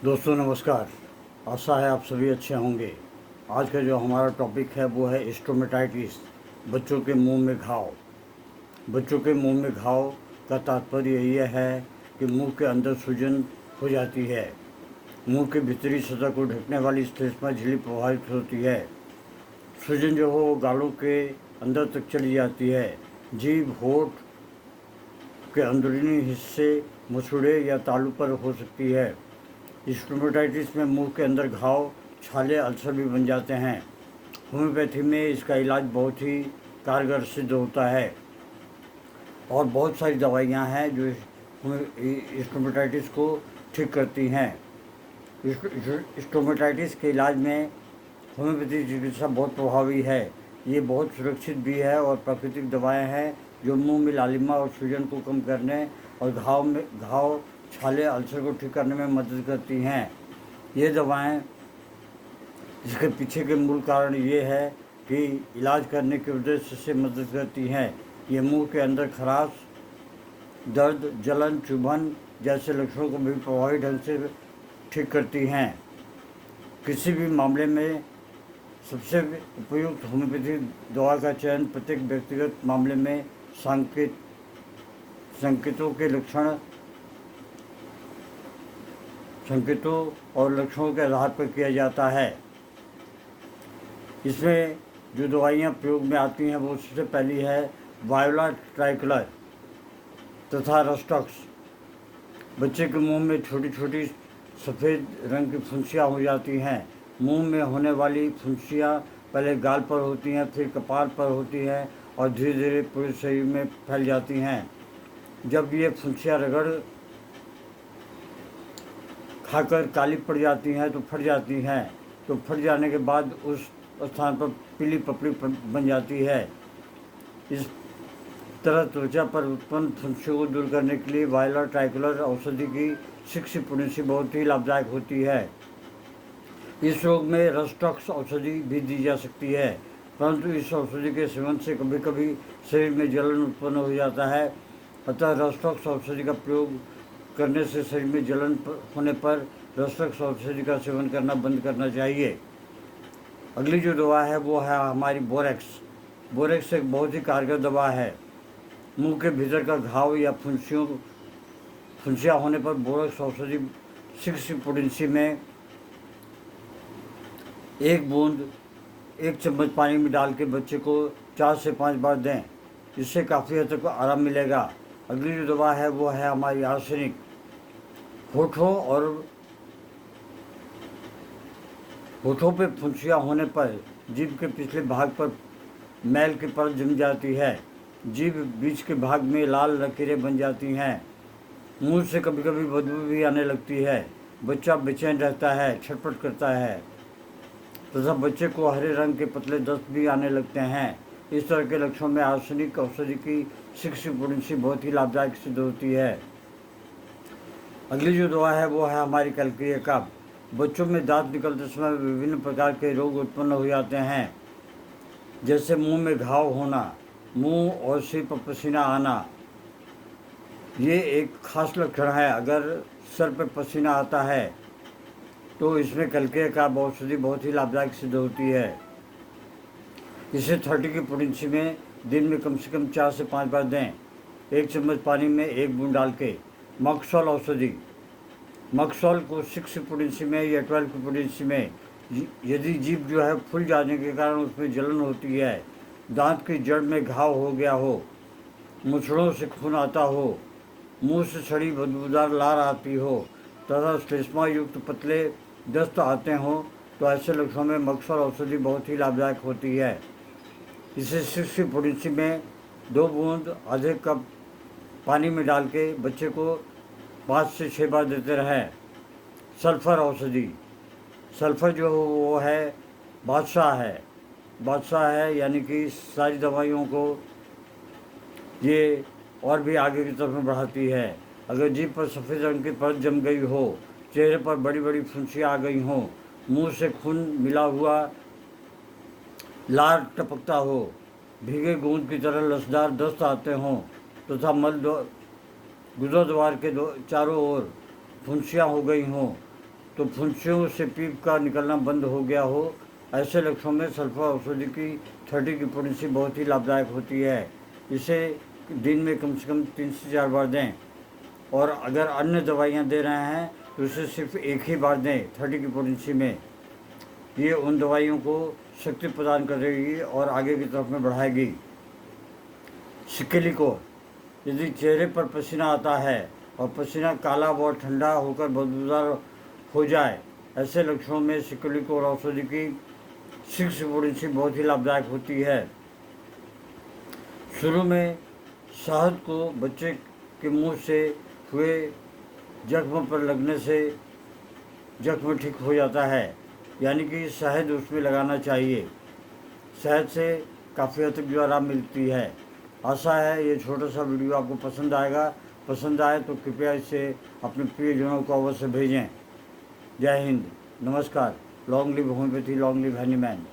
दोस्तों नमस्कार। आशा है आप सभी अच्छे होंगे। आज का जो हमारा टॉपिक है वो है स्टोमेटाइटिस, बच्चों के मुंह में घाव। बच्चों के मुंह में घाव का तात्पर्य यह है कि मुंह के अंदर सूजन हो जाती है। मुंह के भीतरी सतह को ढकने वाली श्लेष्मा झिल्ली प्रभावित होती है। सूजन जो हो गालों के अंदर तक चली जाती है। जीभ, होठ के अंदरूनी हिस्से, मसूड़े या तालू पर हो सकती है। स्टोमेटाइटिस में मुंह के अंदर घाव, छाले, अल्सर भी बन जाते हैं। होम्योपैथी में इसका इलाज बहुत ही कारगर सिद्ध होता है और बहुत सारी दवाइयाँ हैं जो स्टोमेटाइटिस को ठीक करती हैं। स्टोमेटाइटिस के इलाज में होम्योपैथी चिकित्सा बहुत प्रभावी है। ये बहुत सुरक्षित भी है और प्राकृतिक दवाएं हैं जो मुंह में लालिमा और सूजन को कम करने और घाव, छाले, अल्सर को ठीक करने में मदद करती हैं। ये दवाएं, इसके पीछे के मूल कारण ये है कि इलाज करने के उद्देश्य से मदद करती हैं। ये मुंह के अंदर खराश, दर्द, जलन, चुभन जैसे लक्षणों को भी प्रभावी ढंग से ठीक करती हैं। किसी भी मामले में सबसे उपयुक्त होम्योपैथी दवा का चयन प्रत्येक व्यक्तिगत मामले में संकेतों और लक्षणों के आधार पर किया जाता है। इसमें जो दवाइयाँ प्रयोग में आती हैं वो सबसे पहली है वायोला ट्राइकलर तथा रस्टॉक्स। बच्चे के मुंह में छोटी छोटी सफ़ेद रंग की फुंसियाँ हो जाती हैं। मुंह में होने वाली फुंसियाँ पहले गाल पर होती हैं, फिर कपाल पर होती हैं और धीरे धीरे पूरे शरीर में फैल जाती हैं। जब ये फुंसियाँ रगड़ खाकर काली पड़ जाती हैं तो फट जाती हैं। तो फट जाने के बाद उस स्थान पर पीली पपड़ी बन जाती है। इस तरह त्वचा पर उत्पन्न फुंसियों को दूर करने के लिए वायोला ट्राइकलर औषधि की सिक्सिपोनेसी बहुत ही लाभदायक होती है। इस रोग में रस्टॉक्स औषधि भी दी जा सकती है, परंतु इस औषधि के सेवन से कभी कभी शरीर में जलन उत्पन्न हो जाता है। अतः रस्टॉक्स औषधि का प्रयोग करने से शरीर में जलन होने पर रस्टॉक्स औषधि का सेवन करना बंद करना चाहिए। अगली जो दवा है वो है हमारी बोरेक्स। बोरेक्स एक बहुत ही कारगर दवा है। मुंह के भीतर का घाव या फुंसियाँ होने पर बोरेक्स औषधि 6 में 1 चम्मच पानी में डाल के बच्चे को 4 से 5 बार दें। इससे काफ़ी हद तक आराम मिलेगा। अगली जो दवा है वो है हमारी आर्सेनिक। होठों पे फुंसियाँ होने पर जीभ के पिछले भाग पर मैल की परत जम जाती है। जीभ बीच के भाग में लाल लकीरें बन जाती हैं। मुंह से कभी कभी बदबू भी आने लगती है। बच्चा बेचैन रहता है, छटपट करता है तथा बच्चे को हरे रंग के पतले दस्त भी आने लगते हैं। इस तरह के लक्षणों में आर्सेनिक औषधि की सिक्सिपोनेसी बहुत ही लाभदायक सिद्ध होती है। अगली जो दवा है वो है हमारी कैल्केरिया कफ। बच्चों में दांत निकलते समय विभिन्न प्रकार के रोग उत्पन्न हो जाते हैं, जैसे मुंह में घाव होना, मुंह और सिर पर पसीना आना। ये एक खास लक्षण है। अगर सर पर पसीना आता है तो इसमें कैल्केरिया कफ औषधि बहुत ही लाभदायक सिद्ध होती है। इसे 30 की पोटेंसी में दिन में कम से कम 4 से 5 बार दें। 1 चम्मच पानी में 1 बूंद डाल के। मक्सॉल औषधि, मक्सॉल को 6 की पोटेंसी में या 12 की पोटेंसी में, यदि जीभ जो है फूल जाने के कारण उसमें जलन होती है, दांत की जड़ में घाव हो गया हो, मुसड़ों से खून आता हो, मुंह से सड़ी बदबूदार लार आती हो तथा श्लेष्मा युक्त पतले दस्त आते हों, तो ऐसे लक्षणों में मक्सॉल औषधि बहुत ही लाभदायक होती है। इसे 6 की पोटेंसी में 2 बूंद आधे कप पानी में डाल के बच्चे को 5 से 6 बार देते रहें। सल्फ़र औषधि, सल्फ़र जो वो है बादशाह है, यानी कि सारी दवाइयों को ये और भी आगे की तरफ बढ़ाती है। अगर जीभ पर सफ़ेद रंग की परत जम गई हो, चेहरे पर बड़ी बड़ी फुंसियाँ आ गई हों, मुंह से खून मिला हुआ लार टपकता हो, भीगे गोंद की तरह लसदार दस्त आते हों तथा गुदा द्वार के चारों ओर फुंसियाँ हो गई हों, तो फुंसियों से पीप का निकलना बंद हो गया हो, ऐसे लक्षणों में सल्फा औषधि की 30 की पोटेंसी बहुत ही लाभदायक होती है। इसे दिन में कम से कम 3 से 4 बार दें, और अगर अन्य दवाइयाँ दे रहे हैं तो उसे सिर्फ एक ही बार दें 30 की पोटेंसी में। ये उन दवाइयों को शक्ति प्रदान करेगी और आगे की तरफ में बढ़ाएगी। सिकेलिको, यदि चेहरे पर पसीना आता है और पसीना काला व ठंडा होकर बदबूदार हो जाए, ऐसे लक्षणों में सिकेलिको औषधि की 6 पोटेंसी बहुत ही लाभदायक होती है। शुरू में शहद को बच्चे के मुंह से हुए जख्म पर लगने से जख्म ठीक हो जाता है, यानी कि शहद उसमें लगाना चाहिए। शहद से काफ़ी हद तक जो आराम मिलती है। आशा है ये छोटा सा वीडियो आपको पसंद आएगा। पसंद आए तो कृपया इसे अपने प्रियजनों को अवश्य भेजें। जय हिंद, नमस्कार। Long live homeopathy, long live Hahnemann.